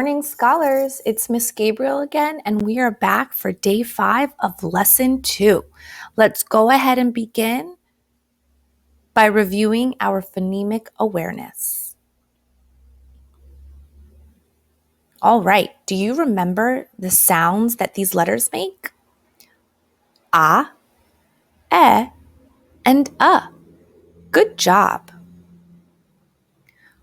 Morning, scholars. It's Miss Gabriel again, and we are back for day 5 of lesson 2. Let's go ahead and begin by reviewing our phonemic awareness. All right, do you remember the sounds that these letters make? A, E, and Good job.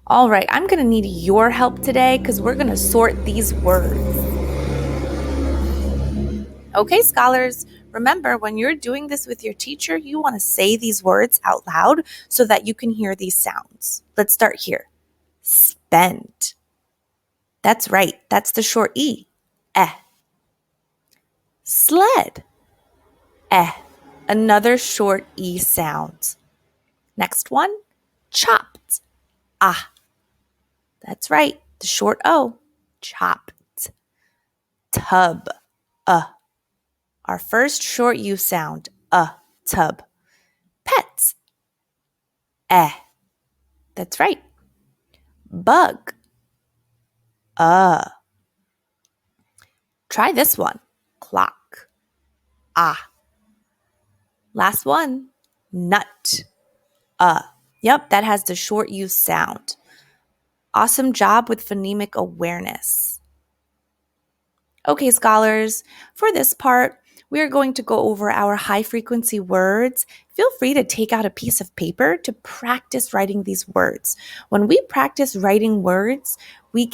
All right, I'm going to need your help today because we're going to sort these words. Okay, scholars, remember when you're doing this with your teacher, you want to say these words out loud so that you can hear these sounds. Let's start here. Spend. That's right. That's the short E. Eh. Sled. Eh. Another short E sound. Next one. Chopped. Ah. That's right. The short O. Chopped. Tub. Our first short U sound. Tub. Pets. Eh. That's right. Bug. Try this one. Clock. Ah. Last one. Nut. Yep, that has the short U sound. Awesome job with phonemic awareness. Okay, scholars, for this part, we are going to go over our high-frequency words. Feel free to take out a piece of paper to practice writing these words. When we practice writing words, we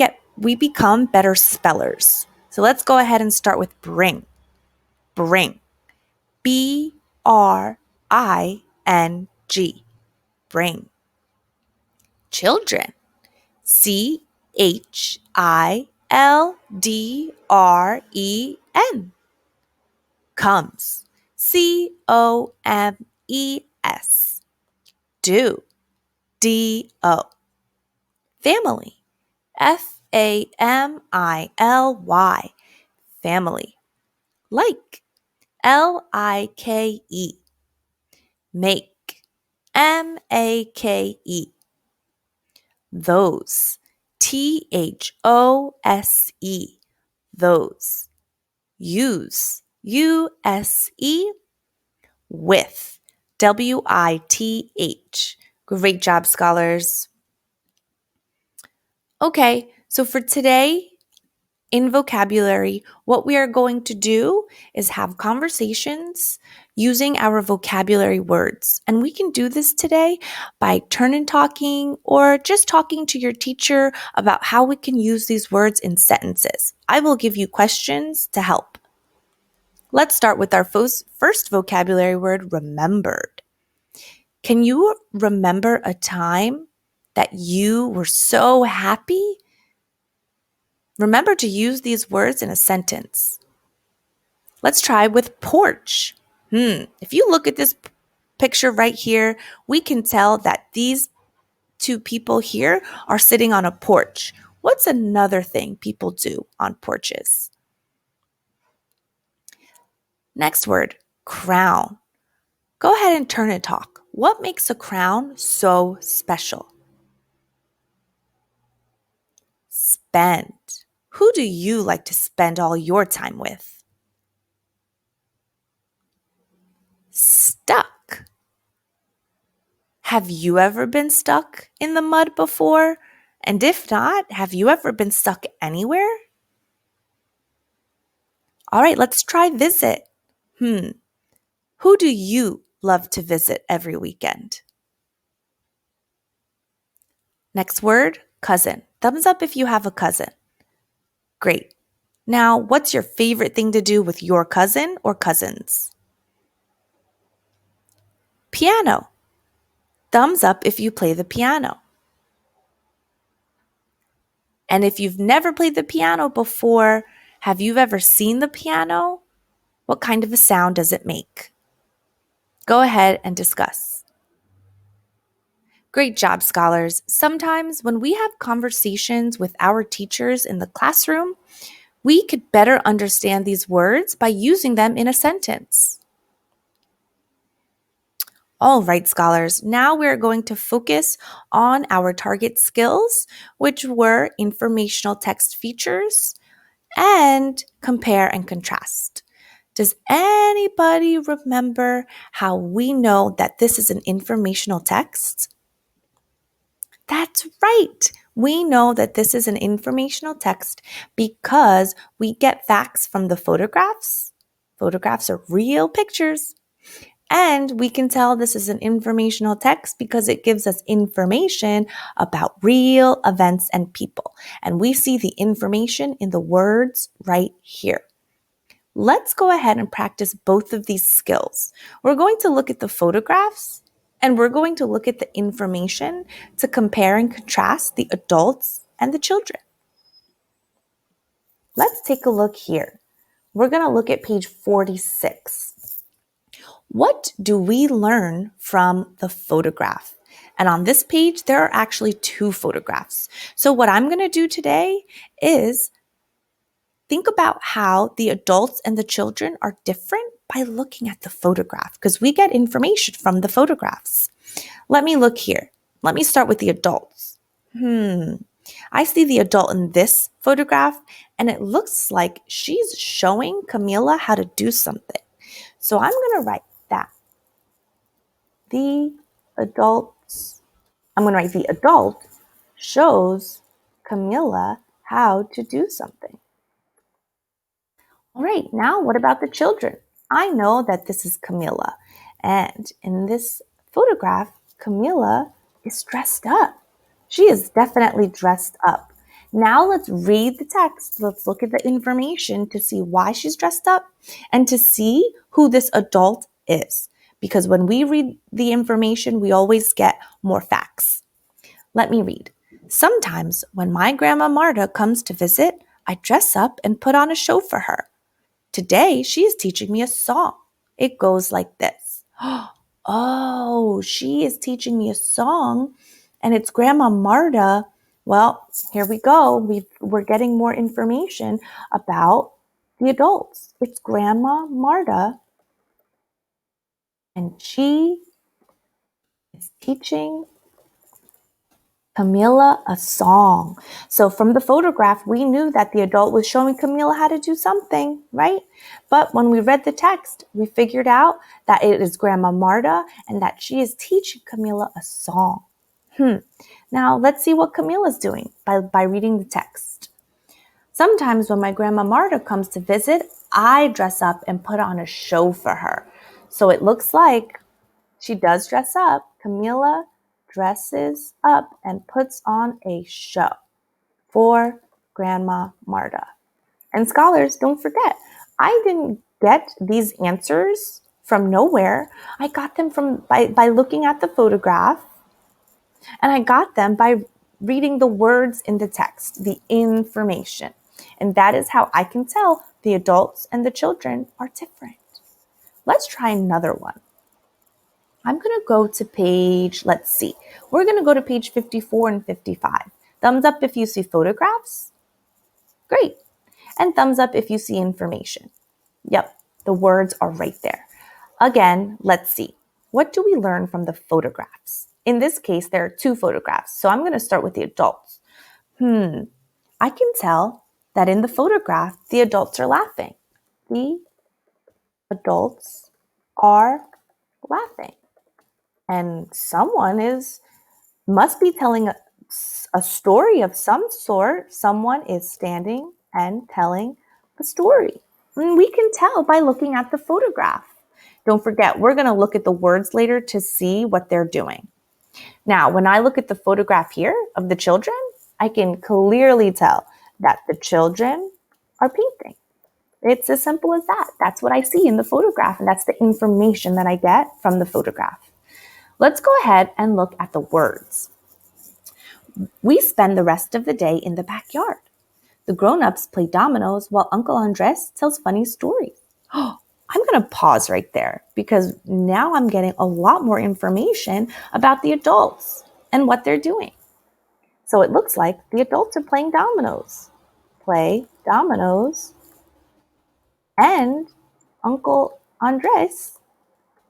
become better spellers. So let's go ahead and start with bring. Bring. B-R-I-N-G. Bring. Children. C-H-I-L-D-R-E-N. Comes. C-O-M-E-S. Do. D-O. Family. F-A-M-I-L-Y. Family. Like. L-I-K-E. Make. M-A-K-E. Those. T-H-O-S-E. Those. Use. U-S-E. With. W-I-T-H. Great job, scholars. Okay, so for today, in vocabulary, what we are going to do is have conversations using our vocabulary words. And we can do this today by turn and talking or just talking to your teacher about how we can use these words in sentences. I will give you questions to help. Let's start with our first vocabulary word, remembered. Can you remember a time that you were so happy? Remember to use these words in a sentence. Let's try with porch. If you look at this picture right here, we can tell that these two people here are sitting on a porch. What's another thing people do on porches? Next word, crown. Go ahead and turn and talk. What makes a crown so special? Spend. Who do you like to spend all your time with? Stuck. Have you ever been stuck in the mud before? And if not, have you ever been stuck anywhere? All right, let's try visit. Who do you love to visit every weekend? Next word, cousin. Thumbs up if you have a cousin. Great. Now, what's your favorite thing to do with your cousin or cousins? Piano. Thumbs up if you play the piano. And if you've never played the piano before, have you ever seen the piano? What kind of a sound does it make? Go ahead and discuss. Great job, scholars. Sometimes when we have conversations with our teachers in the classroom, we could better understand these words by using them in a sentence. All right, scholars, now we're going to focus on our target skills, which were informational text features and compare and contrast. Does anybody remember how we know that this is an informational text? That's right. We know that this is an informational text because we get facts from the photographs. Photographs are real pictures. And we can tell this is an informational text because it gives us information about real events and people. And we see the information in the words right here. Let's go ahead and practice both of these skills. We're going to look at the photographs and we're going to look at the information to compare and contrast the adults and the children. Let's take a look here. We're going to look at page 46. What do we learn from the photograph? And on this page, there are actually two photographs. So what I'm going to do today is think about how the adults and the children are different by looking at the photograph because we get information from the photographs. Let me look here. Let me start with the adults. I see the adult in this photograph and it looks like she's showing Camila how to do something. So I'm going to write that. The adults, I'm going to write the adult shows Camila how to do something. All right, now what about the children? I know that this is Camila, and in this photograph, Camila is dressed up. She is definitely dressed up. Now let's read the text. Let's look at the information to see why she's dressed up and to see who this adult is. Because when we read the information, we always get more facts. Let me read. Sometimes when my grandma Marta comes to visit, I dress up and put on a show for her. Today, she is teaching me a song. It goes like this. Oh, she is teaching me a song, and it's Grandma Marta. Well, here we go. We're getting more information about the adults. It's Grandma Marta, and she is teaching Camila a song. So from the photograph, we knew that the adult was showing Camila how to do something, right? But when we read the text, we figured out that it is Grandma Marta and that she is teaching Camila a song. Now let's see what Camila's doing by reading the text. Sometimes when my Grandma Marta comes to visit, I dress up and put on a show for her. So it looks like she does dress up. Camila dresses up and puts on a show for Grandma Marta. And scholars, don't forget, I didn't get these answers from nowhere. I got them by looking at the photograph, and I got them by reading the words in the text, the information. And that is how I can tell the adults and the children are different. Let's try another one. I'm going to go to page, let's see. We're going to go to page 54 and 55. Thumbs up if you see photographs. Great. And thumbs up if you see information. Yep, the words are right there. Again, let's see. What do we learn from the photographs? In this case, there are two photographs. So I'm going to start with the adults. I can tell that in the photograph, the adults are laughing. The adults are laughing. And someone must be telling a story of some sort. Someone is standing and telling a story. And we can tell by looking at the photograph. Don't forget, we're going to look at the words later to see what they're doing. Now, when I look at the photograph here of the children, I can clearly tell that the children are painting. It's as simple as that. That's what I see in the photograph, and that's the information that I get from the photograph. Let's go ahead and look at the words. We spend the rest of the day in the backyard. The grown-ups play dominoes while Uncle Andres tells funny stories. I'm going to pause right there because now I'm getting a lot more information about the adults and what they're doing. So it looks like the adults are playing dominoes. Play dominoes. And Uncle Andres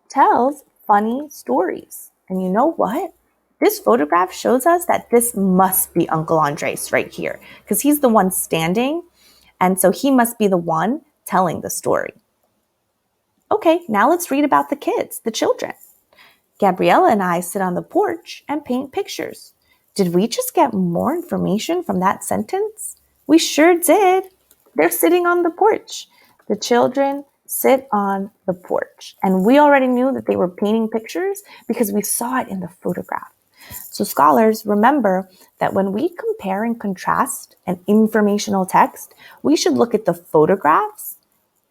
tells funny stories. And you know what? This photograph shows us that this must be Uncle Andres right here, because he's the one standing, and so he must be the one telling the story. Okay, now let's read about the kids, the children. Gabriella and I sit on the porch and paint pictures. Did we just get more information from that sentence? We sure did. They're sitting on the porch. The children sit on the porch. And we already knew that they were painting pictures because we saw it in the photograph. So scholars, remember that when we compare and contrast an informational text, we should look at the photographs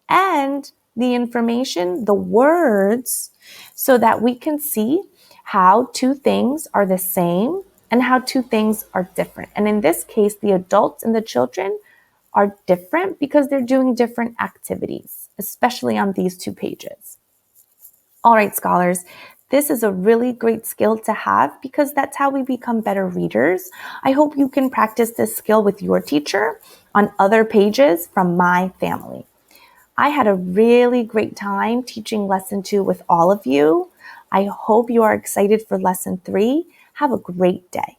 and the information, the words, so that we can see how two things are the same and how two things are different. And in this case, the adults and the children are different because they're doing different activities, especially on these 2 pages. All right, scholars, this is a really great skill to have because that's how we become better readers. I hope you can practice this skill with your teacher on other pages from my family. I had a really great time teaching lesson 2 with all of you. I hope you are excited for lesson 3. Have a great day.